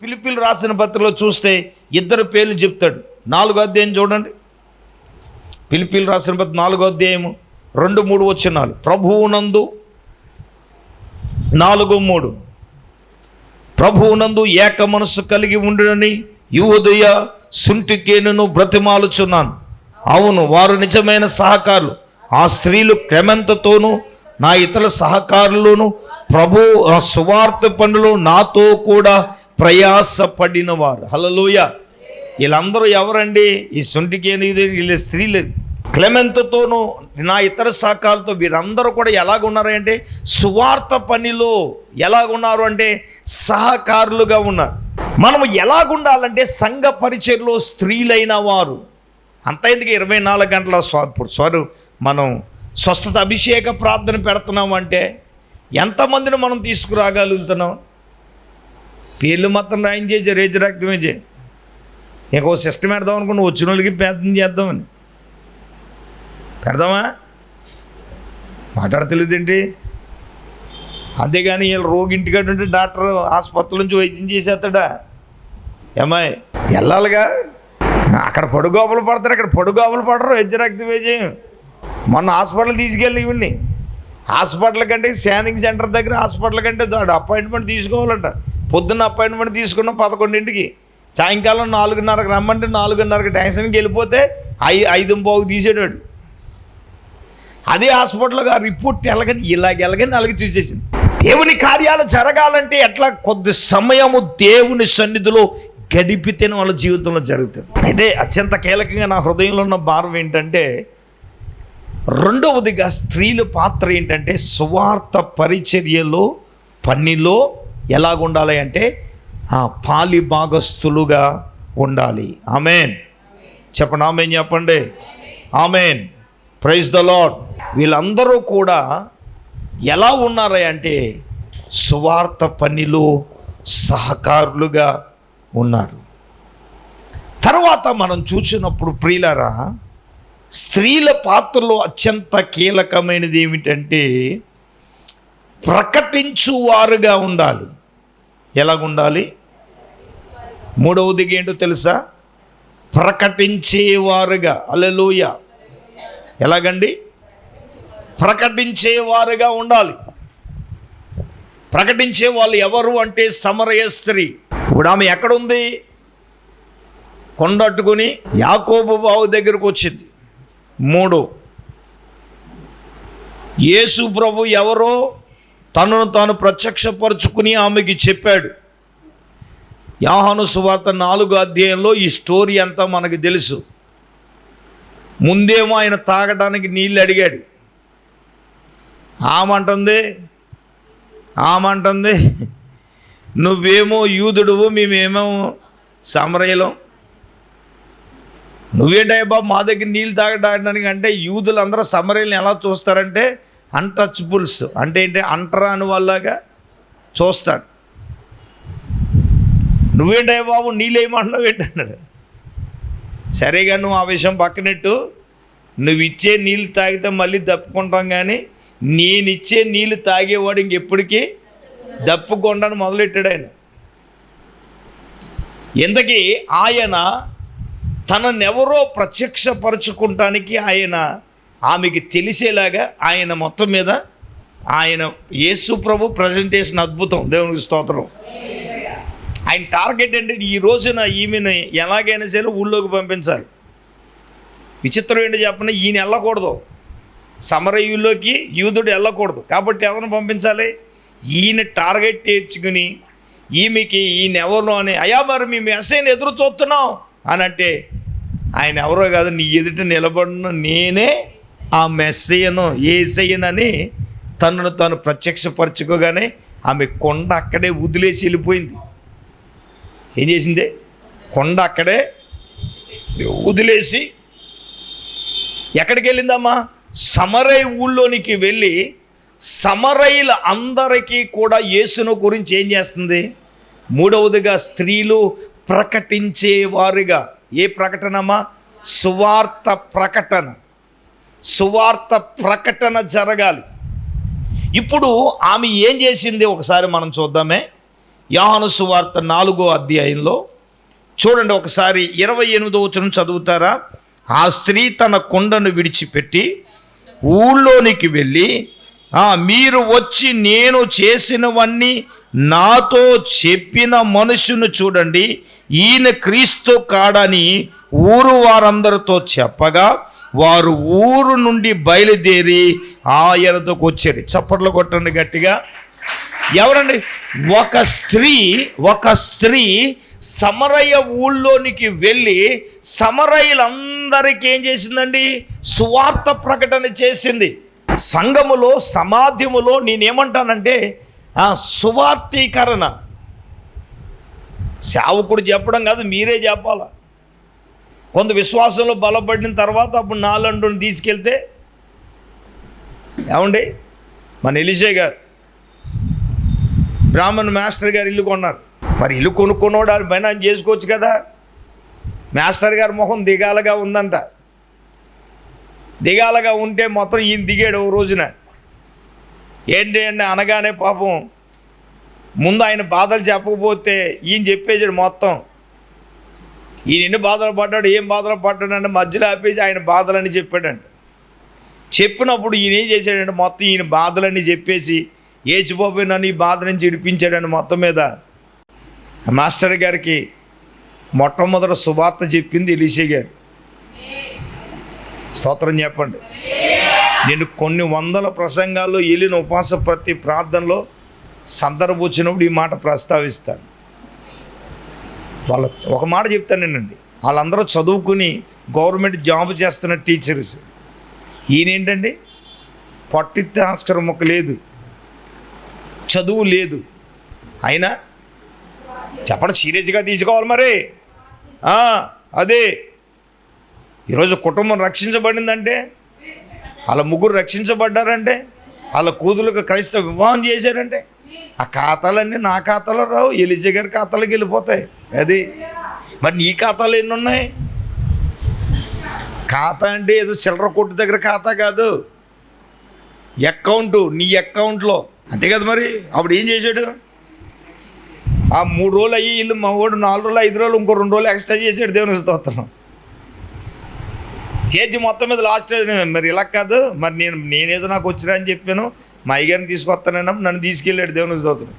ఫిలిప్పీలు రాసిన పత్రికలో చూస్తే ఇద్దరు పేర్లు చెప్తాడు. 4వ అధ్యాయం చూడండి. ఫిలిప్పీలు రాసిన పత్రిక 4వ అధ్యాయము 2-3 వచనాలు. ప్రభువునందు 4:3 ప్రభువునందు ఏక మనస్సు కలిగి ఉండునని యూదయ సుంటికేనును బ్రతిమాలుచున్నాను. అవును, వారు నిజమైన సహకారులు. ఆ స్త్రీలు క్లెమెంతతోనూ నా ఇతర సహకారులను ప్రభు సువార్త పనులు నాతో కూడా ప్రయాసపడిన వారు. హల్లెలూయా. వీళ్ళందరూ ఎవరండి? ఈ సుంటికేను వీళ్ళ స్త్రీలు. క్లెమెంతతోనూ నా ఇతర సహకారులతో వీరందరూ కూడా ఎలాగున్నారంటే సువార్త పనిలో ఎలాగున్నారు అంటే సహకారులుగా ఉన్నారు. మనము ఎలాగుండాలంటే సంఘ పరిచర్లో స్త్రీలైన వారు అంతైందుకు 24 గంటల మనం స్వస్థత అభిషేక ప్రార్థన పెడుతున్నామంటే ఎంతమందిని మనం తీసుకురాగలుగుతున్నాం? పేర్లు మాత్రం రాయం చేసి రేజరాక్తమే చేయి. ఇంకో సిస్టమ్ పెడదాం అనుకుని వచ్చిన వాళ్ళకి ప్రార్థన చేద్దామని పెడదామా? మాట్లాడతలేదేంటి? అంతేగాని వీళ్ళు రోగింటికాడు ఉంటే డాక్టర్ ఆసుపత్రి నుంచి వైద్యం చేసేస్తాడా? ఏమాయి వెళ్ళాలిగా. అక్కడ పడుగోపలు పడతారు, ఇక్కడ పడుగోపలు పడరు. రేజరాక్తమే మొన్న హాస్పిటల్ తీసుకెళ్ళి ఇవ్వండి. హాస్పిటల్ కంటే స్కానింగ్ సెంటర్ దగ్గర హాస్పిటల్ కంటే అపాయింట్మెంట్ తీసుకోవాలంట. పొద్దున్న అపాయింట్మెంట్ తీసుకున్న 11ంటికి, సాయంకాలం 4:30కి రమ్మంటే 4:30కి టెన్షన్కి వెళ్ళిపోతే 5:15 తీసేటాడు. అదే హాస్పిటల్గా ఆ రిపోర్ట్ ఎలాగని ఇలాగెలాగని అలాగే చూసేసింది. దేవుని కార్యాలు జరగాలంటే ఎట్లా కొద్ది సమయము దేవుని సన్నిధిలో గడిపితేనే వాళ్ళ జీవితంలో జరుగుతుంది. అయితే అత్యంత కీలకంగా నా హృదయంలో ఉన్న భారం ఏంటంటే, రెండవదిగా స్త్రీల పాత్ర ఏంటంటే సువార్త పరిచర్యలో పనిలో ఎలాగుండాలి అంటే పాలి భాగస్థులుగా ఉండాలి. ఆమెన్ చెప్పండి. ఆమెన్ చెప్పండి. ఆమెన్. Praise the lord. వీళ్ళందరూ కూడా ఎలా ఉన్నారా అంటే సువార్త పనిలో సహకారులుగా ఉన్నారు. తర్వాత మనం చూసినప్పుడు ప్రియులారా, స్త్రీల పాత్రలో అత్యంత కీలకమైనది ఏమిటంటే ప్రకటించువారుగా ఉండాలి. ఎలాగుండాలి? 3వదిగా ఏంటో తెలుసా? ప్రకటించేవారుగా. హల్లెలూయా. ఎలాగండి? ప్రకటించేవారుగా ఉండాలి. ప్రకటించే వాళ్ళు ఎవరు అంటే సమరయ స్త్రీ. ఇప్పుడు ఆమె ఎక్కడుంది? కొండట్టుకుని యాకోబు బావు దగ్గరకు వచ్చింది. 3 యేసు ప్రభు ఎవరో తనను తాను ప్రత్యక్షపరుచుకుని ఆమెకి చెప్పాడు. యోహాను సువార్త 4వ అధ్యాయంలో ఈ స్టోరీ అంతా మనకు తెలుసు. ముందేమో ఆయన తాగడానికి నీళ్ళు అడిగాడు. ఆమంటుంది నువ్వేమో యూదుడువు, మేమేమో సమరయలం. నువ్వేంటయ్యా బాబు మా దగ్గర నీళ్ళు తాగడానికి అంటే యూదులు అందరూ సమరయల్ని ఎలా చూస్తారంటే అన్టచబుల్స్ అంటే ఏంటి, అంటరాని వాళ్ళగా చూస్తారు. నువ్వేంటయ్యా బాబు నీళ్ళు ఏమంటున్నావు ఏంటన్నాడు. సరేగా నువ్వు ఆ విషయం పక్కనెట్టు, నువ్వు ఇచ్చే నీళ్ళు తాగితే మళ్ళీ దప్పుకుంటాం, కానీ నేనిచ్చే నీళ్ళు తాగేవాడు ఇంకెప్పటికీ దప్పుకొండని మొదలెట్టాడు ఆయన. ఇంతకీ ఆయన తననెవరో ప్రత్యక్షపరచుకుంటానికి ఆమెకి తెలిసేలాగా ఆయన మొత్తం మీద ఆయన యేసు ప్రభు ప్రజెంటేషన్ అద్భుతం. దేవునికి స్తోత్రం. ఆయన టార్గెట్ అంటే ఈ రోజున ఈమెను ఎలాగైనా సరే ఊళ్ళోకి పంపించాలి. విచిత్రం ఏంటి చెప్పిన, ఈయన వెళ్ళకూడదు సమరయుల్లోకి, యూదుడు వెళ్ళకూడదు. కాబట్టి ఎవరిని పంపించాలి? ఈయన టార్గెట్ తెచ్చుకుని ఈమెకి ఈయన ఎవరు అని, అయ్యా మరి మేము మెస్సయ్యను ఎదురు చూస్తున్నాం అని అంటే, ఆయన ఎవరో కాదు, నీ ఎదుట నిలబడిన నేనే ఆ మెస్సయ్యను, యేసయ్యనని తనను తాను ప్రత్యక్షపరచుకోగానే ఆమె కొండ అక్కడే వదిలేసి వెళ్ళిపోయింది. ఏం చేసింది? కొండ అక్కడే వదిలేసి ఎక్కడికి వెళ్ళిందమ్మా? సమరయ ఊళ్ళోనికి వెళ్ళి సమరయుల అందరికీ కూడా యేసును గురించి ఏం చేస్తుంది? 3వదిగా స్త్రీలు ప్రకటించేవారుగా. ఏ ప్రకటనమ్మా? సువార్త ప్రకటన. సువార్త ప్రకటన జరగాలి. ఇప్పుడు ఆమె ఏం చేసింది ఒకసారి మనం చూద్దామే. యోహాను సువార్త 4వ అధ్యాయంలో చూడండి, ఒకసారి 28వ వచనం చదువుతారా? ఆ స్త్రీ తన కుండను విడిచిపెట్టి ఊళ్ళోనికి వెళ్ళి, మీరు వచ్చి నేను చేసినవన్నీ నాతో చెప్పిన మనుషుని చూడండి, ఈయన క్రీస్తు కాడని ఊరు వారందరితో చెప్పగా వారు ఊరు నుండి బయలుదేరి ఆయనతోకి వచ్చారు. చప్పట్లు కొట్టండి గట్టిగా. ఎవరండి? ఒక స్త్రీ సమరయ ఊళ్ళోనికి వెళ్ళి సమరయులందరికీ ఏం చేసిందండి? సువార్త ప్రకటన చేసింది. సంఘములో, సమాధ్యములో నేనేమంటానంటే సువార్తీకరణ. సేవకుడు చెప్పడం కాదు, మీరే చెప్పాలా. కొంత విశ్వాసంలో బలపడిన తర్వాత అప్పుడు నాలంటూని తీసుకెళ్తే ఏమండి, మన ఎలీషా గారు బ్రాహ్మణ్ మాస్టర్ గారు ఇల్లు కొన్నారు. మరి ఇల్లు కొనుక్కున్నోడు ఆయన పైన ఆయన చేసుకోవచ్చు కదా. మాస్టర్ గారి ముఖం దిగాలుగా ఉందంట. దిగాలుగా ఉంటే మొత్తం ఈయన దిగాడు ఓ రోజున. ఏంటి అంటే అనగానే పాపం ముందు ఆయన బాధలు చెప్పకపోతే ఈయన చెప్పేసాడు మొత్తం. ఈయన ఎన్ని బాధలు పడ్డాడు, ఏం బాధలు పడ్డాడు అంటే మధ్యలో ఆపేసి ఆయన బాధలని చెప్పాడంట. చెప్పినప్పుడు ఈయన ఏం చేశాడంటే మొత్తం ఈయన బాధలన్నీ చెప్పేసి ఏచిపోయి నన్ను ఈ బాధ నుంచి విడిపించాడండి. మొత్తం మీద మాస్టర్ గారికి మొట్టమొదటి సువార్త చెప్పింది ఎలీషా గారు. స్తోత్రం చెప్పండి. నేను కొన్ని వందల ప్రసంగాల్లో వెళ్ళిన ఉపవాస ప్రతి ప్రార్థనలో సందర్భం వచ్చినప్పుడు ఈ మాట ప్రస్తావిస్తాను. వాళ్ళ ఒక మాట చెప్తానేనండి, వాళ్ళందరూ చదువుకుని గవర్నమెంట్ జాబ్ చేస్తున్న టీచర్స్. ఈయనేంటండి పట్టిత్తే ఆస్కరం ఒక లేదు, చదువు లేదు, అయినా చెప్పడం సీరియస్గా తీసుకోవాలి. మరి అదే ఈరోజు కుటుంబం రక్షించబడిందంటే, వాళ్ళ ముగ్గురు రక్షించబడ్డారంటే, వాళ్ళ కూతురులకు క్రైస్తవ వివాహం చేశారంటే ఆ ఖాతాలన్నీ నా ఖాతాలో రావు, ఎలీషా గారి ఖాతాలోకి వెళ్ళిపోతాయి. అది మరి నీ ఖాతాలు ఎన్ని ఉన్నాయి? ఖాతా అంటే ఏదో చిల్లర కొట్టు దగ్గర ఖాతా కాదు, అకౌంటు, నీ అకౌంట్లో. అంతే కదా. మరి అప్పుడు ఏం చేశాడు? ఆ 3 రోజులు అయ్యి ఇల్లు మా వాడు 4 రోజులు 5 రోజులు ఇంకో 2 రోజులు ఎక్స్ట్రా చేసాడు. దేవుని స్తోత్రం. చేసి మొత్తం మీద లాస్ట్ మరి ఇలా కాదు, మరి నేనేదో నాకు వచ్చినా అని చెప్పాను, మా అయ్యగారిని తీసుకొస్తానన్నప్పుడు నన్ను తీసుకెళ్ళాడు. దేవుని స్తోత్రం.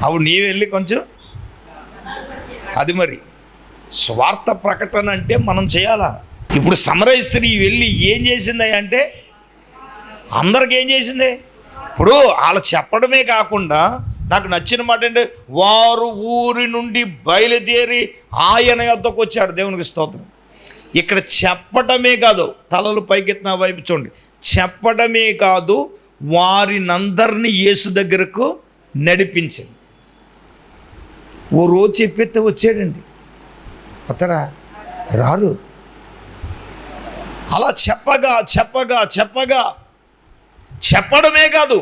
అప్పుడు నీవు వెళ్ళి కొంచెం అది మరి స్వార్థ ప్రకటన అంటే మనం చేయాలా. ఇప్పుడు సమరయ స్త్రీ వెళ్ళి ఏం చేసింది అంటే అందరికి ఏం చేసింది? ఇప్పుడు వాళ్ళు చెప్పడమే కాకుండా నాకు నచ్చిన మాట అంటే వారు ఊరి నుండి బయలుదేరి ఆయన యొద్దకు వచ్చారు. దేవునికి స్తోత్రం. ఇక్కడ చెప్పడమే కాదు, తలలు పైకెత్తిన వైపు చూడండి, చెప్పడమే కాదు వారినందరినీ యేసు దగ్గరకు నడిపించింది. ఓ రోజు చెప్పేస్తే వచ్చాడండి, అతరా రారు. అలా చెప్పగా చెప్పగా చెప్పగా చెప్పడమే కాదు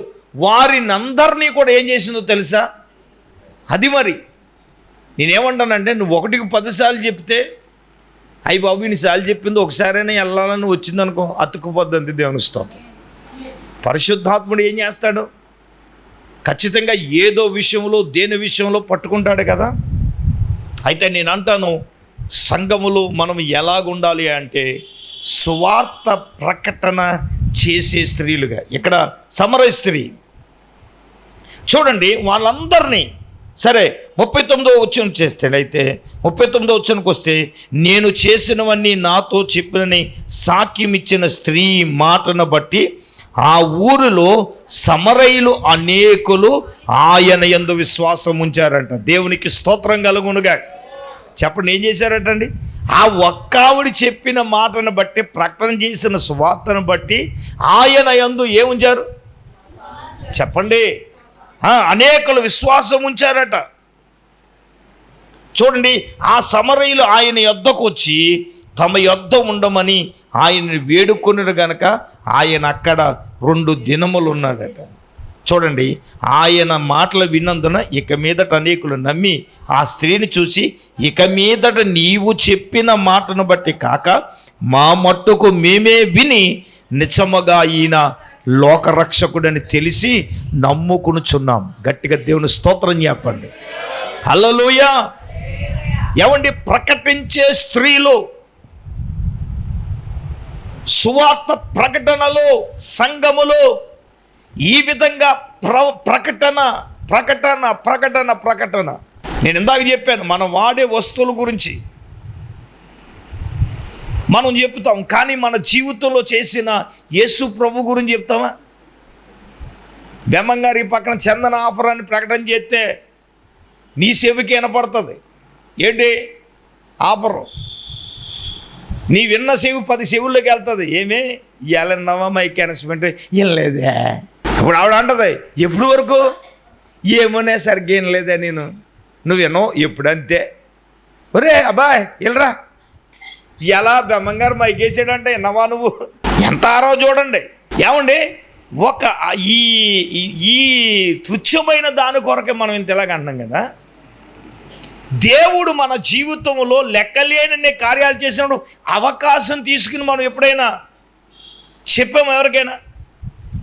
వారినందరినీ కూడా ఏం చేసిందో తెలుసా? అది మరి నేనేమంటానంటే నువ్వు 1కి 10 సార్లు చెప్తే అయ్యి బాబు ఇన్నిసార్లు చెప్పింది ఒకసారైనా వెళ్ళాలని వచ్చిందనుకో అతుక్కుపోద్ది. దేవుని స్తోత్రం. పరిశుద్ధాత్ముడు ఏం చేస్తాడు? ఖచ్చితంగా ఏదో విషయంలో దేని విషయంలో పట్టుకుంటాడు కదా. అయితే నేను అంటాను, సంఘములో మనం ఎలాగుండాలి అంటే సువార్త ప్రకటన చేసే స్త్రీలుగా. ఇక్కడ సమరయ స్త్రీ చూడండి, వాళ్ళందరినీ సరే 39వ వచనం చేస్తే, అయితే 39వ వచనంకి వస్తే నేను చేసినవన్నీ నాతో చెప్పినని సాక్ష్యం ఇచ్చిన స్త్రీ మాటను బట్టి ఆ ఊరిలో సమరయులు అనేకులు ఆయన యందు విశ్వాసం ఉంచారంట. దేవునికి స్తోత్రం కలుగునుగా. చెప్పండి ఏం చేశారటండి? ఆ ఒక్కావిడి చెప్పిన మాటను బట్టి, ప్రకటన చేసిన సువార్తను బట్టి ఆయన యందు ఏముంచారు చెప్పండి? అనేకులు విశ్వాసం ఉంచారట. చూడండి, ఆ సమరయులు ఆయన యొద్దకు వచ్చి తమ యొద్ద ఉండమని ఆయన్ని వేడుకొనిరు గనక ఆయన అక్కడ 2 దినములు ఉన్నాడట. చూడండి, ఆయన మాటలు విన్నందున ఇక మీదట అనేకులు నమ్మి ఆ స్త్రీని చూసి, ఇక మీదట నీవు చెప్పిన మాటను బట్టి కాక మా మట్టుకు మేమే విని నిజముగా ఈయన లోకరక్షకుడని తెలిసి నమ్ముకునుచున్నాం. గట్టిగా దేవుని స్తోత్రం చెప్పండి. హల్లెలూయా. ఏమండి, ప్రకటించే స్త్రీలు సువార్త ప్రకటనలో, సంఘములో ఈ విధంగా ప్రకటన ప్రకటన ప్రకటన ప్రకటన. నేను ఇందాక చెప్పాను, మనం వాడే వస్తువుల గురించి మనం చెప్తాం, కానీ మన జీవితంలో చేసిన యేసు ప్రభు గురించి చెప్తామా? బెమ్మంగారి పక్కన చందన ఆఫర్ అని ప్రకటన చేస్తే నీ చెవికి వినపడుతుంది. ఏంటి ఆఫరు? నీ విన్న చెవి 10 చెవుల్లోకి వెళ్తుంది. ఏమే ఇవ్వాలన్నావా మైక్ అనౌన్స్మెంట్? వినలేదే. అప్పుడు ఆవిడ అంటది, ఎప్పుడు వరకు? ఏమోనే సరిగ్గా వినలేదే నేను. నువ్వు వినవు ఎప్పుడంతే. ఒరే అబ్బాయి వెళ్ళరా, ఎలా బ్రహ్మంగారు మైక్ వేసాడంటే విన్నావా నువ్వు? ఎంత ఆరో చూడండి. ఏమండి, ఒక ఈ తుచ్చమైన దాని కొరకే మనం ఇంత ఇలాగ అంటున్నాం కదా. దేవుడు మన జీవితంలో లెక్కలేని కార్యాలు చేసినప్పుడు అవకాశం తీసుకుని మనం ఎప్పుడైనా చెప్పాము ఎవరికైనా?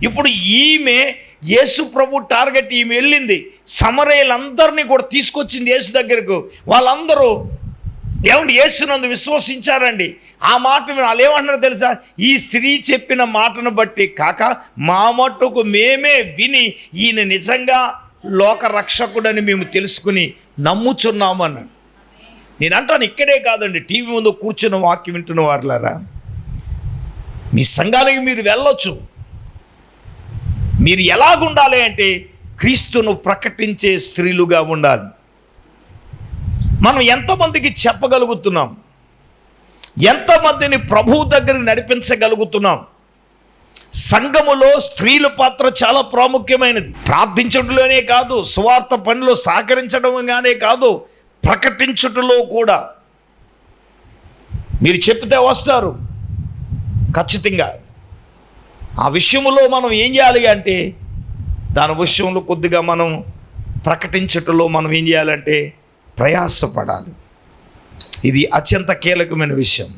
ఇప్పుడు ఈమె యేసు ప్రభు టార్గెట్, ఈమె వెళ్ళింది సమరయులందరినీ కూడా తీసుకొచ్చింది యేసు దగ్గరకు. వాళ్ళందరూ ఏమండి యేసునందు విశ్వసించారండి. ఆ మాట వాళ్ళు ఏమంటున్నారో తెలుసా? ఈ స్త్రీ చెప్పిన మాటను బట్టి కాక మా మట్టుకు మేమే విని ఈయన నిజంగా లోక రక్షకుడని మేము తెలుసుకుని నమ్ముచున్నాము అన్నాడు. నేను అంటాను, ఇక్కడే కాదండి, టీవీ ముందు కూర్చున్న వాక్యం వింటున్న వారులారా, మీ సంఘానికి మీరు వెళ్ళొచ్చు. మీరు ఎలాగుండాలి అంటే క్రీస్తును ప్రకటించే స్త్రీలుగా ఉండాలి. మనం ఎంతమందికి చెప్పగలుగుతున్నాం? ఎంతమందిని ప్రభువు దగ్గరికి నడిపించగలుగుతున్నాం? సంఘములో స్త్రీల పాత్ర చాలా ప్రాముఖ్యమైనది. ప్రార్థించడంలోనే కాదు, సువార్త పనిలో సహకరించడంగానే కాదు, ప్రకటించుటలో కూడా. మీరు చెప్తే వస్తారు ఖచ్చితంగా. ఆ విషయంలో మనం ఏం చేయాలి అంటే, దాని విషయంలో కొద్దిగా మనం ప్రకటించుటలో మనం ఏం చేయాలంటే ప్రయాసపడాలి. ఇది అత్యంత కీలకమైన విషయం.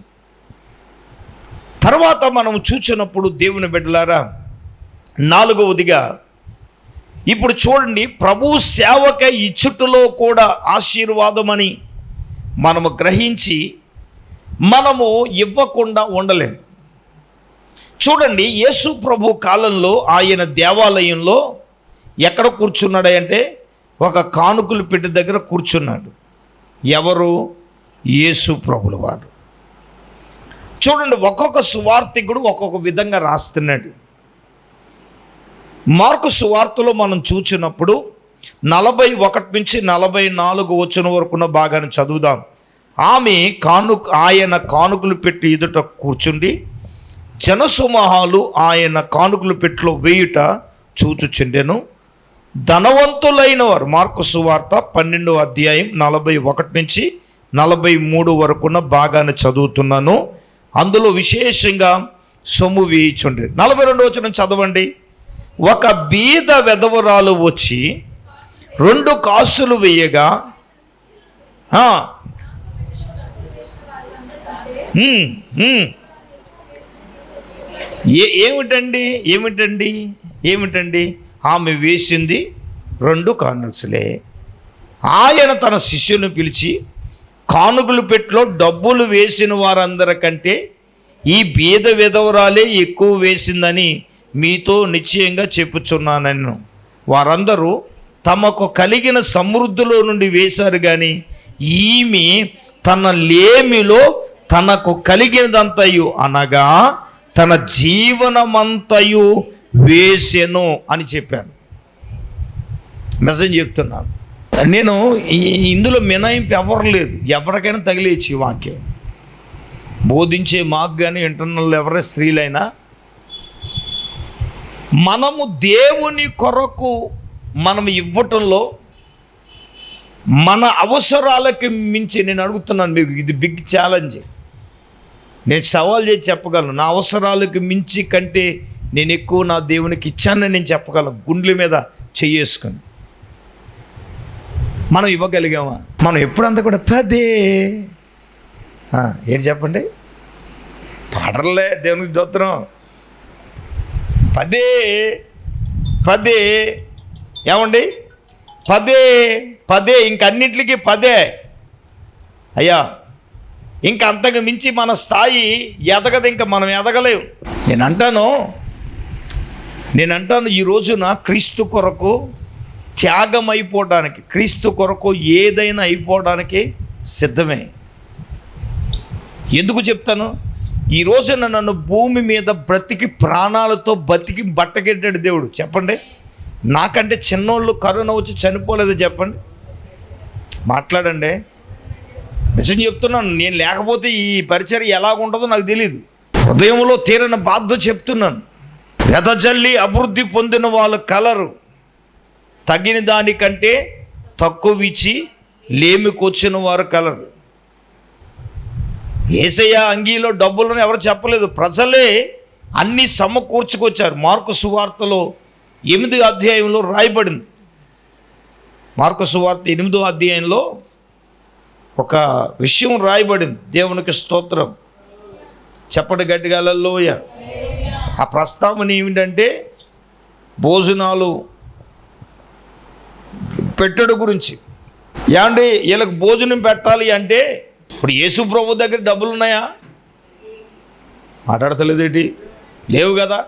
తర్వాత మనం చూచినప్పుడు దేవుని బిడ్డలారా, 4వదిగా ఇప్పుడు చూడండి, ప్రభు సేవకై ఇచ్చుటలో కూడా ఆశీర్వాదమని మనము గ్రహించి మనము ఇవ్వకుండా ఉండలేము. చూడండి, యేసు ప్రభు కాలంలో ఆయన దేవాలయంలో ఎక్కడ కూర్చున్నాడు అంటే ఒక కానుకలు పెట్టి దగ్గర కూర్చున్నాడు. ఎవరు? యేసు ప్రభుల వారు. చూడండి, ఒక్కొక్క సువార్తికుడు ఒక్కొక్క విధంగా రాస్తున్నాడు. మార్కు సువార్తలో మనం చూచినప్పుడు 41 నుంచి 44 వచనం వరకున్న భాగాన్ని చదువుదాం. ఆయన కానుకలు పెట్టి ఎదుట కూర్చుండి జనసమూహాలు ఆయన కానుకలు పెట్టిలో వేయుట చూచుచుండెను. ధనవంతులైన వారు, మార్కు సువార్త 12వ అధ్యాయం 41 నుంచి 43 వరకున్న భాగాన్ని చదువుతున్నాను. అందులో విశేషంగా సొమ్ము వేయిచుండ్రి. 42వ వచనం చదవండి. ఒక బీద వెధవరాలు వచ్చి 2 కాసులు వేయగా ఏమిటండి ఆమె వేసింది 2 కానుకలే. ఆయన తన శిష్యులను పిలిచి, కానుకలు పెట్టిలో డబ్బులు వేసిన వారందరికంటే ఈ బీద విధవరాలే ఎక్కువ వేసిందని మీతో నిశ్చయంగా చెప్పుచున్నానను. వారందరూ తమకు కలిగిన సమృద్ధిలో నుండి వేశారు, కానీ ఈమె తన లేమిలో తనకు కలిగినదంతయు అనగా తన జీవనమంతయు వేసెను అని చెప్పాను. మెసేజ్ చెప్తున్నాను నేను. ఇందులో మినహాయింపు ఎవరు లేదు, ఎవరికైనా తగిలేచ్చు ఈ వాక్యం. బోధించే మాకు కానీ ఇంటర్నల్ ఎవరే స్త్రీలైనా మనము దేవుని కొరకు మనం ఇవ్వటంలో మన అవసరాలకి మించి, నేను అడుగుతున్నాను మీకు, ఇది బిగ్ ఛాలెంజ్. నేను సవాల్ చేసి చెప్పగలను, నా అవసరాలకు మించి కంటే నేను ఎక్కువ నా దేవునికి ఇచ్చానని నేను చెప్పగలను, గుండెల మీద చెయ్యేసుకొని. మనం ఇవ్వగలిగామా? మనం ఎప్పుడంతా కూడా పదే ఏంటి చెప్పండి, పాడర్లే దేవునికి దోత్రం. పదే పదే ఏమండి పదే పదే ఇంకన్నిటికీ పదే. అయ్యా ఇంక అంతకు మించి మన స్థాయి ఎదగదు, ఇంకా మనం ఎదగలేవు. నేను అంటాను ఈ రోజున క్రీస్తు కొరకు త్యాగం అయిపోవడానికి, క్రీస్తు కొరకు ఏదైనా అయిపోవడానికి సిద్ధమే. ఎందుకు చెప్తాను? ఈ రోజున నన్ను భూమి మీద బ్రతికి ప్రాణాలతో బతికి బట్టకెట్టాడు దేవుడు. చెప్పండి, నాకంటే చిన్నోళ్ళు కరోనా వచ్చి చనిపోలేదు చెప్పండి. మాట్లాడండి, నిజం చెప్తున్నాను. నేను లేకపోతే ఈ పరిచర్య ఎలాగుంటుందో నాకు తెలియదు. హృదయంలో తీరని బాధ చెప్తున్నాను. వెదజల్లి అభివృద్ధి పొందిన వాళ్ళు కలరు, తగిన దానికంటే తక్కువ ఇచ్చి లేమికొచ్చిన వారు కలరు. యేసయ్య అంగీలో డబ్బులను ఎవరు చెప్పలేదు, ప్రజలే అన్నీ సమకూర్చుకొచ్చారు. మార్కు సువార్తలో 8వ అధ్యాయంలో రాయబడింది. మార్కు సువార్త 8వ అధ్యాయంలో ఒక విషయం రాయబడింది. దేవునికి స్తోత్రం. చెప్పండి గట్టిగా హల్లెలూయా. ఆ ప్రస్తావన ఏమిటంటే భోజనాలు పెట్టడం గురించి. ఏమండి వీళ్ళకి భోజనం పెట్టాలి అంటే ఇప్పుడు యేసు ప్రభు దగ్గర డబ్బులు ఉన్నాయా? మాట్లాడతలేదేంటి? లేవు కదా.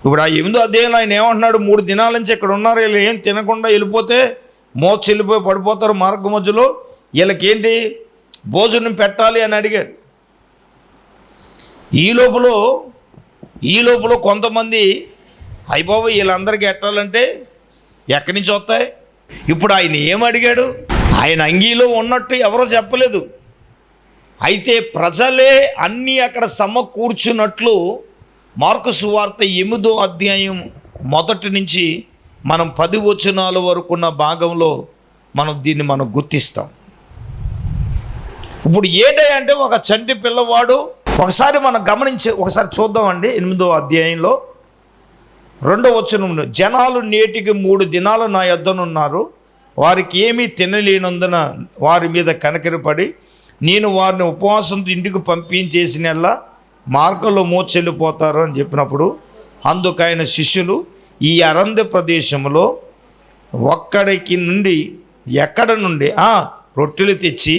ఇప్పుడు ఆ 8వ అధ్యాయంలో ఆయన ఏమంటున్నాడు, 3 దినాల నుంచి ఇక్కడ ఉన్నారు, వీళ్ళు ఏం తినకుండా వెళ్ళిపోతే మోచి వెళ్ళిపోయి పడిపోతారు మార్గ మధ్యలో, వీళ్ళకేంటి భోజనం పెట్టాలి అని అడిగారు. ఈ లోపల కొంతమంది అయిపోయి వీళ్ళందరికీ ఎట్టాలంటే ఎక్కడి నుంచి వస్తాయి? ఇప్పుడు ఆయన ఏమడిగాడు? ఆయన అంగీలో ఉన్నట్టు ఎవరో చెప్పలేదు. అయితే ప్రజలే అన్నీ అక్కడ సమకూర్చున్నట్లు మార్కు సువార్త 8వ అధ్యాయం 1 నుంచి మనం 10 వచనాల వరకు ఉన్న భాగంలో దీన్ని మనం గుర్తిస్తాం. ఇప్పుడు ఏంటంటే ఒక చంటి పిల్లవాడు, ఒకసారి మనం ఒకసారి చూద్దామండి. 8వ అధ్యాయంలో 2వ వచనం, జనాలు నేటికి 3 దినాలు నా యొద్దనున్నారు, వారికి ఏమీ తినలేనందున వారి మీద కనికరపడి నేను వారిని ఉపవాసంతో ఇంటికి పంపించేసినల్లా మార్గంలో మోచెల్లిపోతారు అని చెప్పినప్పుడు, అందుకైన శిష్యులు ఈ అరణ్య ప్రదేశంలో ఎక్కడ నుండి రొట్టెలు తెచ్చి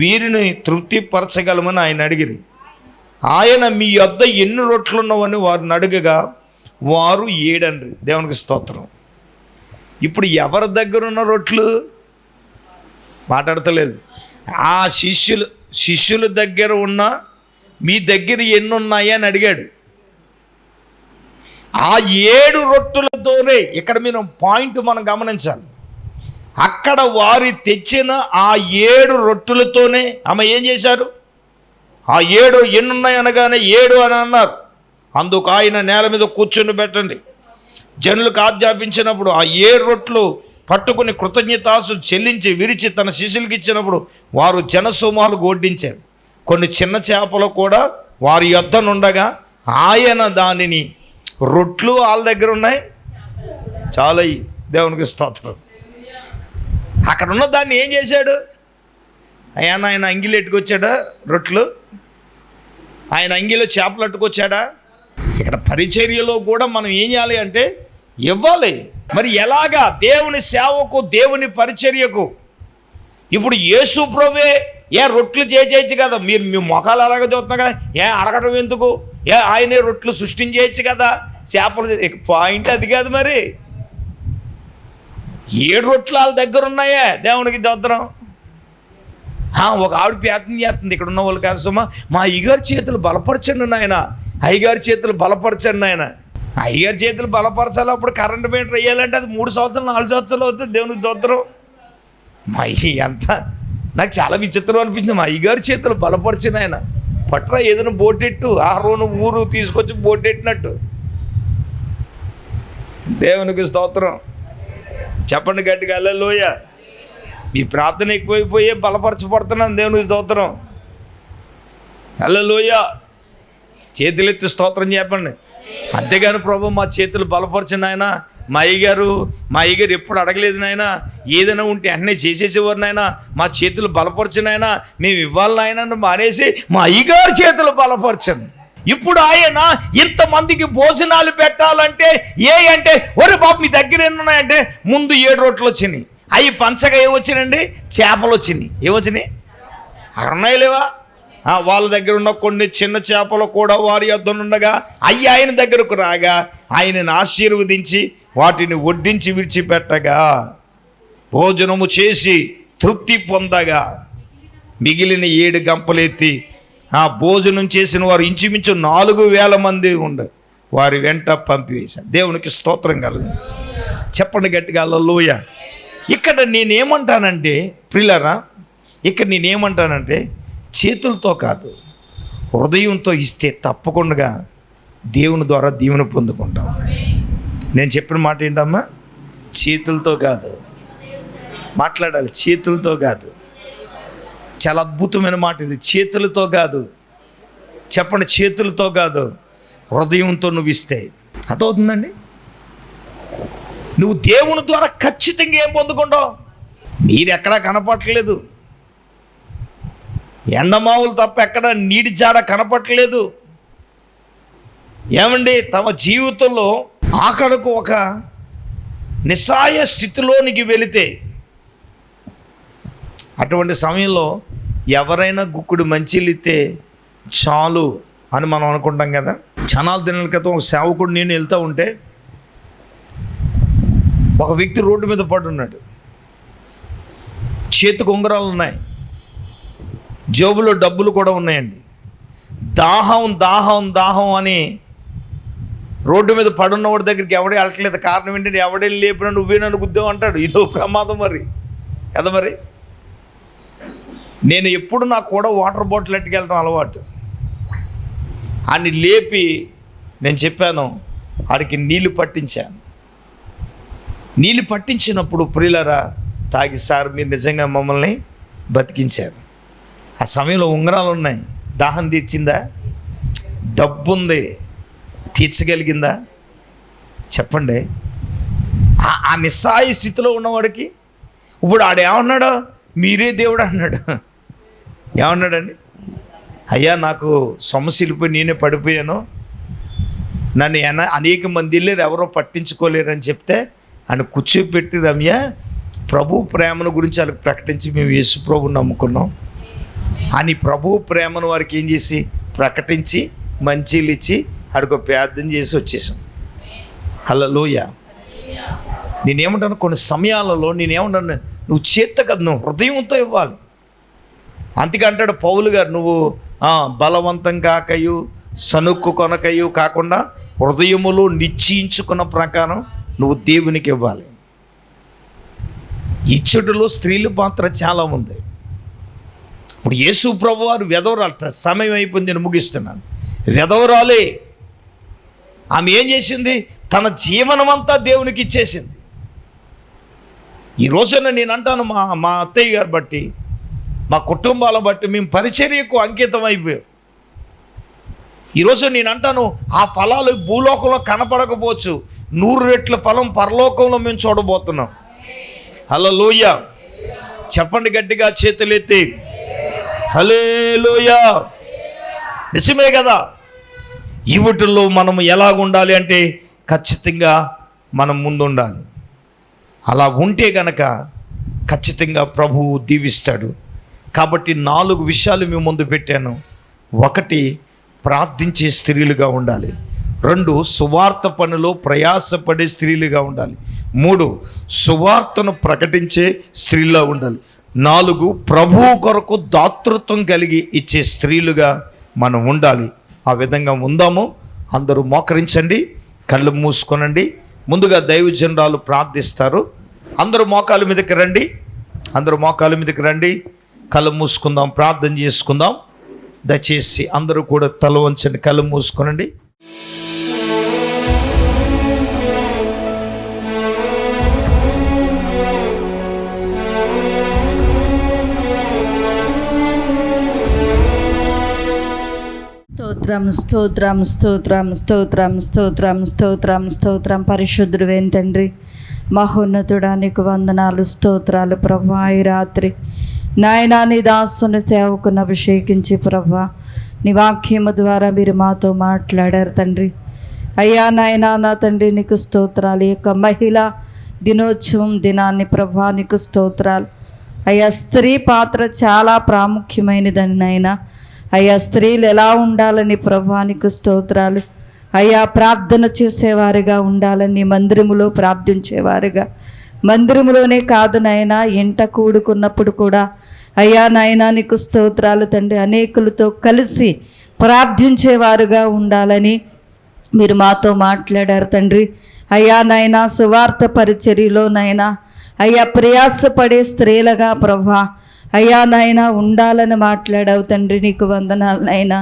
వీరిని తృప్తిపరచగలమని ఆయన అడిగిరి. ఆయన మీ యొద్ద ఎన్ని రొట్టెలు ఉన్నవని వారిని అడగగా వారు 7 అన్నారు. దేవునికి స్తోత్రం. ఇప్పుడు ఎవరి దగ్గర ఉన్న రొట్టెలు? మాట్లాడతలేదు. ఆ శిష్యుల దగ్గర ఉన్న మీ దగ్గర ఎన్ని ఉన్నాయి అని అడిగాడు. ఆ 7 రొట్టెలతోనే, ఇక్కడ మీరు పాయింట్ మనం గమనించాలి, అక్కడ వారి తెచ్చిన ఆ 7 రొట్టెలతోనే ఆమె ఏం చేశారు? ఆ 7 ఎన్నున్నాయి అనగానే 7 అని అన్నారు. అందుకు ఆయన నేల మీద కూర్చొని పెట్టండి. జనులకు ఆజ్ఞాపించినప్పుడు ఆ 7 రొట్టెలు పట్టుకుని కృతజ్ఞతాసు చెల్లించి విరిచి తన శిష్యులకు ఇచ్చినప్పుడు వారు జనసమూహాలు వడ్డించారు. కొన్ని చిన్న చేపలు కూడా వారి యొద్దనుండగా ఆయన దానిని, రొట్లు వాళ్ళ దగ్గర ఉన్నాయి చాలయ్యి. దేవునికి స్తోత్రం. అక్కడ ఉన్న దాన్ని ఏం చేశాడు? ఆయన అంగిలు ఎట్టుకొచ్చాడా? రొట్లు ఆయన అంగిలో చేపలు అట్టుకొచ్చాడా? ఇక్కడ పరిచర్యలో కూడా మనం ఏం చేయాలి అంటే ఇవ్వాలి. మరి ఎలాగా? దేవుని సేవకు, దేవుని పరిచర్యకు. ఇప్పుడు యేసు ప్రభువే రొట్లు చేయొచ్చు కదా. మీ మొఖాలు అలాగే చూస్తున్నా కదా, అడగడం ఎందుకు? ఆయనే రొట్లు సృష్టించేయచ్చు కదా. చేపలు పాయింట్ అది కాదు. మరి 7 రొట్లు వాళ్ళ దగ్గర ఉన్నాయే. దేవునికి దోత్రం. ఒక ఆవిడ ప్రయత్నం చేస్తుంది, ఇక్కడ ఉన్న వాళ్ళు కాదు సుమా, మా అయ్యగారి చేతులు బలపరచండి నాయన, అయ్యగారి చేతులు బలపరచండి నాయన. అయ్యగారి చేతులు బలపరచాలి, అప్పుడు కరెంట్ మీటర్ వేయాలంటే అది 3 సంవత్సరాలు 4 సంవత్సరాలు అవుతుంది. దేవునికి దోత్రం. మా ఎంత నాకు చాలా విచిత్రం అనిపించింది. మా అయ్యగారి చేతులు బలపరిచిన ఆయన పట్రా ఏదైనా బోటెట్టు, ఆరోను ఊరు తీసుకొచ్చి బోటెట్టినట్టు. దేవునికి స్తోత్రం. చెప్పండి గట్టిగా హల్లెలూయా. మీ ప్రార్థన ఎక్కువైపోయే బలపరచబడుతున్నాను. దేవునికి స్తోత్రం. హల్లెలూయా. చేతులెత్తి స్తోత్రం చెప్పండి. అంతేగాని ప్రభు మా చేతులు బలపరిచిన ఆయన, మా అయ్యగారు ఎప్పుడు అడగలేదు నాయన, ఏదైనా ఉంటే అన్నీ చేసేసేవారు నాయన, మా చేతులు బలపరిచిన ఆయన, మేము ఇవ్వాలి నాయన మానేసి మా అయ్యగారు చేతులు బలపరచండి. ఇప్పుడు ఆయన ఇంతమందికి భోజనాలు పెట్టాలంటే అంటే ఒరే బాబు మీ దగ్గర ఎన్ని ఉన్నాయంటే ముందు 7 రొట్టెలు వచ్చినాయి, అవి పంచగా ఏమొచ్చినాయండి, చేపలు వచ్చినాయి. ఏమొచ్చినాయి? అరణాయి లేవా? వాళ్ళ దగ్గర ఉన్న కొన్ని చిన్న చేపలు కూడా వారి యొద్దనుండగా అవి ఆయన దగ్గరకు రాగా ఆయనను ఆశీర్వదించి వాటిని వడ్డించి విడిచిపెట్టగా భోజనము చేసి తృప్తి పొందగా మిగిలిన 7 గంపలెత్తి ఆ భోజనం చేసిన వారు ఇంచుమించు 4,000 మంది ఉండరు, వారి వెంట పంపివేశారు. దేవునికి స్తోత్రం కలుగు. చెప్పండి గట్టిగా హల్లెలూయా. ఇక్కడ నేనేమంటానంటే ప్రియులారా, ఇక్కడ నేనేమంటానంటే చేతులతో కాదు, హృదయంతో ఇస్తే తప్పకుండా దేవుని ద్వారా దీవెన పొందుకుంటాం. నేను చెప్పిన మాట ఏంటమ్మా? చేతులతో కాదు మాట్లాడాలి, చేతులతో కాదు. చాలా అద్భుతమైన మాట ఇది. చేతులతో కాదు, చెప్పండి, చేతులతో కాదు, హృదయంతో నువ్వు ఇస్తే అర్థమవుతుందండి. నువ్వు దేవుని ద్వారా ఖచ్చితంగా ఏం పొందుకుంటావు? నీరు ఎక్కడా కనపడట్లేదు, ఎండమావులు తప్ప ఎక్కడ నీటి జాడ కనపడట్లేదు. ఏమండి, తమ జీవితంలో ఆఖరకు ఒక నిస్సాయ స్థితిలోనికి వెళితే అటువంటి సమయంలో ఎవరైనా గుక్కుడు మంచిలు ఇస్తే చాలు అని మనం అనుకుంటాం కదా. చాలాలు దినాల క్రితం ఒక సేవకుడు నేను వెళ్తూ ఉంటే ఒక వ్యక్తి రోడ్డు మీద పడున్నాడు. చేతికి ఉంగరాలు ఉన్నాయి, జేబులో డబ్బులు కూడా ఉన్నాయండి. దాహం దాహం దాహం అని రోడ్డు మీద పడున్నవాడి దగ్గరికి ఎవడే వెళ్ళట్లేదు. కారణం ఏంటంటే ఎవడే లేపినా నువ్వే నన్ను గుద్దావు అంటాడు. ఇదో ప్రమాదం మరి కదా. మరి నేను ఎప్పుడు నాకు కూడా వాటర్ బాటిల్ ఎట్టుకెళ్ళడం అలవాటు. ఆడిని లేపి నేను చెప్పాను, ఆడికి నీళ్లు పట్టించాను. నీళ్ళు పట్టించినప్పుడు ప్రియులరా తాగి, సార్ మీరు నిజంగా మమ్మల్ని బతికించారు. ఆ సమయంలో ఉంగరాలు ఉన్నాయి, దాహం తీర్చిందా? డబ్బు ఉంది, తీర్చగలిగిందా? చెప్పండి. ఆ నిస్సాయ స్థితిలో ఉన్నవాడికి ఇప్పుడు ఆడేమన్నాడు? మీరే దేవుడు అన్నాడు. ఏమన్నాడండి? అయ్యా నాకు సమస్యలిపోయి నేనే పడిపోయాను, నన్ను అనేక మంది వెళ్ళారు, ఎవరో పట్టించుకోలేరని చెప్తే ఆయన కూర్చోపెట్టి, రమ్య ప్రభు ప్రేమను గురించి వాళ్ళకి ప్రకటించి మేము యేసు ప్రభుని నమ్ముకున్నాం అని ప్రభు ప్రేమను వారికి ఏం చేసి ప్రకటించి మంచిలు ఇచ్చి ఆడికి ప్రార్థన చేసి వచ్చేసాం. హల్లెలూయా. నేనేమంటాను, కొన్ని సమయాలలో నేనేమంటాను, నువ్వు చేత్త కదా, నువ్వు హృదయంతో ఇవ్వాలి. అందుకే అంటాడు పౌలు గారు, నువ్వు బలవంతం కాకయు సనుక్కు కొనకయు కాకుండా హృదయములో నిశ్చయించుకున్న ప్రకారం నువ్వు దేవునికి ఇవ్వాలి. ఇచ్చటిలో స్త్రీల పాత్ర చాలా ఉంది. ఇప్పుడు యేసు ప్రభు వారు వెధవరాలు, సమయం అయిపోయింది, నేను ముగిస్తున్నాను. వెధవరాలే ఆమె ఏం చేసింది? తన జీవనం అంతా దేవునికి ఇచ్చేసింది. ఈ రోజున నేను అంటాను, మా అత్తయ్య గారు బట్టి, మా కుటుంబాలను బట్టి మేము పరిచర్యకు అంకితం అయిపోయాం. ఈరోజు నేను అంటాను, ఆ ఫలాలు భూలోకంలో కనపడకపోవచ్చు, 100 రెట్ల ఫలం పరలోకంలో మేము చూడబోతున్నాం. హల్లెలూయా. చెప్పండి గట్టిగా, చేతులెత్తి హల్లెలూయా. నిజమే కదా. ఈ వీటిల్లో మనం ఎలాగుండాలి అంటే ఖచ్చితంగా మనం ముందుండాలి. అలా ఉంటే గనక ఖచ్చితంగా ప్రభువు దీవిస్తాడు. కాబట్టి 4 విషయాలు మీ ముందు పెట్టాను. 1, ప్రార్థించే స్త్రీలుగా ఉండాలి. 2, సువార్త పనిలో ప్రయాసపడే స్త్రీలుగా ఉండాలి. 3, సువార్తను ప్రకటించే స్త్రీలా ఉండాలి. 4, ప్రభువు కొరకు దాతృత్వం కలిగి ఇచ్చే స్త్రీలుగా మనం ఉండాలి. ఆ విధంగా ఉందాము. అందరూ మోకరించండి, కళ్ళు మూసుకొనండి. ముందుగా దైవజనురాలు ప్రార్థిస్తారు. అందరూ మోకాలు మీదకి రండి, అందరూ మోకాలు మీదకి రండి. కళ్ళు మూసుకుందాం, ప్రార్థన చేసుకుందాం. దయచేసి అందరూ కూడా తల వంచండి, కళ్ళు మూసుకొనండి. స్తోత్రం స్తోత్రం స్తోత్రం స్తోత్రం స్తోత్రం స్తోత్రం స్తోత్రం. పరిశుద్ధుడైన తండ్రి, మహోన్నతుడా నీకు వందనాలు, స్తోత్రాలు ప్రభా. ఈ రాత్రి నాయనా నీ దాసుని సేవకుని అభిషేకించి ప్రభా నీ వాక్యము ద్వారా మీరు మాతో మాట్లాడారు తండ్రి. అయ్యా నాయనా నా తండ్రి నీకు స్తోత్రాలు. ఈ యొక్క మహిళా దినోత్సవం దినాన్ని ప్రభా నీకు స్తోత్రాలు. అయ్యా స్త్రీ పాత్ర చాలా ప్రాముఖ్యమైనదని నాయనా. అయ్యా స్త్రీలు ఎలా ఉండాలని ప్రభా నీకు స్తోత్రాలు. అయ్యా ప్రార్థన చేసేవారుగా ఉండాలని, మందిరములో ప్రార్థించేవారుగా, మందిరములోనే కాదు నాయనా ఇంట కూడుకున్నప్పుడు కూడా అయ్యా నాయనా నీకు స్తోత్రాలు తండ్రి. అనేకులతో కలిసి ప్రార్థించేవారుగా ఉండాలని మీరు మాతో మాట్లాడారు తండ్రి. అయ్యా నాయనా సువార్త పరిచర్యలో నాయనా అయ్యా ప్రయాసపడే స్త్రీలుగా ప్రభా అయ్యా నాయనా ఉండాలని మాట్లాడావు తండ్రి. నీకు వందనాలు నాయనా.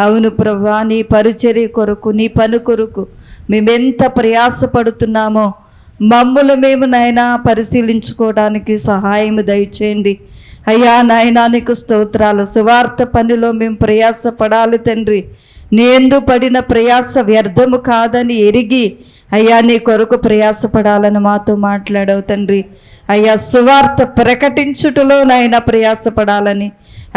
అవును ప్రభా, నీ పరిచర్య కొరకు, నీ పని కొరకు మేమెంత ప్రయాసపడుతున్నామో మమ్ములు మేము నాయనా పరిశీలించుకోవడానికి సహాయం దయచేయండి. అయ్యా నాయనా నీకు స్తోత్రాలు. సువార్త పనిలో మేము ప్రయాసపడాలి తండ్రి. నేను పడిన ప్రయాస వ్యర్థము కాదని ఎరిగి అయ్యా నీ కొరకు ప్రయాసపడాలని మాతో మాట్లాడావు తండ్రి. అయ్యా సువార్త ప్రకటించుటలో నాయన ప్రయాసపడాలని,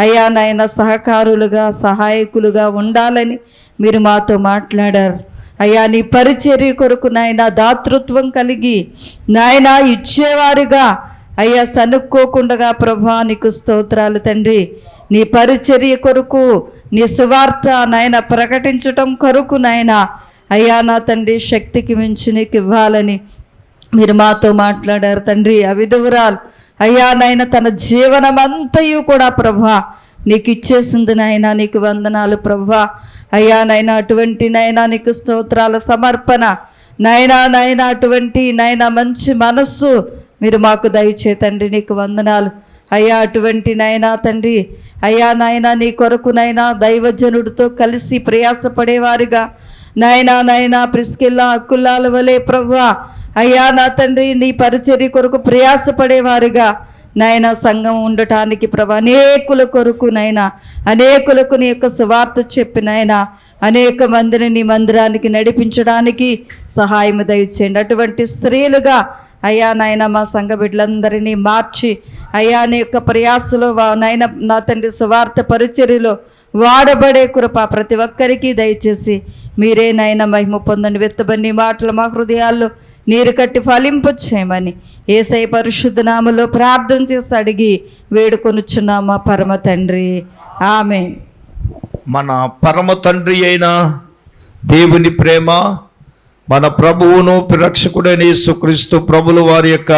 అయ్యా నాయన సహకారులుగా సహాయకులుగా ఉండాలని మీరు మాతో మాట్లాడారు. అయ్యా నీ పరిచర్య కొరకు నాయన దాతృత్వం కలిగి నాయన ఇచ్చేవారుగా అయ్యా సనుక్కోకుండా ప్రభా నీకు స్తోత్రాలు తండ్రి. నీ పరిచర్య కొరకు, నీ సువార్త నాయన ప్రకటించటం కొరకు నాయన అయ్యా నా తండ్రి శక్తికి మించి నీకు ఇవ్వాలని మీరు మాతో మాట్లాడారు తండ్రి. ఆ విధువురాలు అయ్యా నాయన తన జీవనమంతయు కూడా ప్రభా నీకు ఇచ్చేసింది నాయన. నీకు వందనాలు ప్రభా. అయ్యా నాయన అటువంటి నాయన నీకు స్తోత్రాల సమర్పణ నాయన అటువంటి నాయన మంచి మనస్సు మీరు మాకు దయచేతండి. నీకు వందనాలు అయ్యా. అటువంటి నాయనా తండ్రి అయ్యా నాయన నీ కొరకు నాయన దైవజనుడితో కలిసి ప్రయాసపడేవారుగా నాయనా ప్రిస్కిల్లా అక్కుల్లాల వలె ప్రభువా అయ్యా నా తండ్రి నీ పరిచర్య కొరకు ప్రయాసపడేవారుగా నాయన సంఘం ఉండటానికి ప్రభా అనేకుల కొరకు నాయన అనేకులకు నీ యొక్క సువార్త చెప్పి నాయన అనేక మందిని నీ మందిరానికి నడిపించడానికి సహాయం దయచేయండి. అటువంటి స్త్రీలుగా అయ్యా నాయన మా సంఘ బిడ్డలందరినీ మార్చి అయ్యా నీ యొక్క ప్రయాసలో నాయన నా తండ్రి సువార్త పరిచర్యలో వాడబడే కృప ప్రతి ఒక్కరికి దయచేసి మీరే నాయన మహిమ పొందని వెత్తబని మాటలు మా హృదయాల్లో నీరు కట్టి ఫలింపు చేయమని యేసయ్య పరిశుద్ధ నామములో ప్రార్థన చేసి అడిగి వేడుకొనుచున్నామా పరమ తండ్రి, ఆమేన్. మన పరమ తండ్రి అయిన దేవుని ప్రేమ, మన ప్రభువును రక్షకుడైన యేసుక్రీస్తు ప్రభుల వారి యొక్క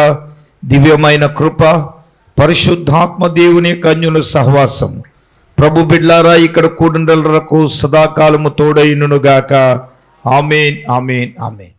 దివ్యమైన కృప, పరిశుద్ధాత్మ దేవుని యొక్క అన్యుల సహవాసం ప్రభు బిడ్లారా ఇక్కడ కూడినలకు సదాకాలము తోడైనుగాక. ఆమేన్, ఆమేన్, ఆమేన్.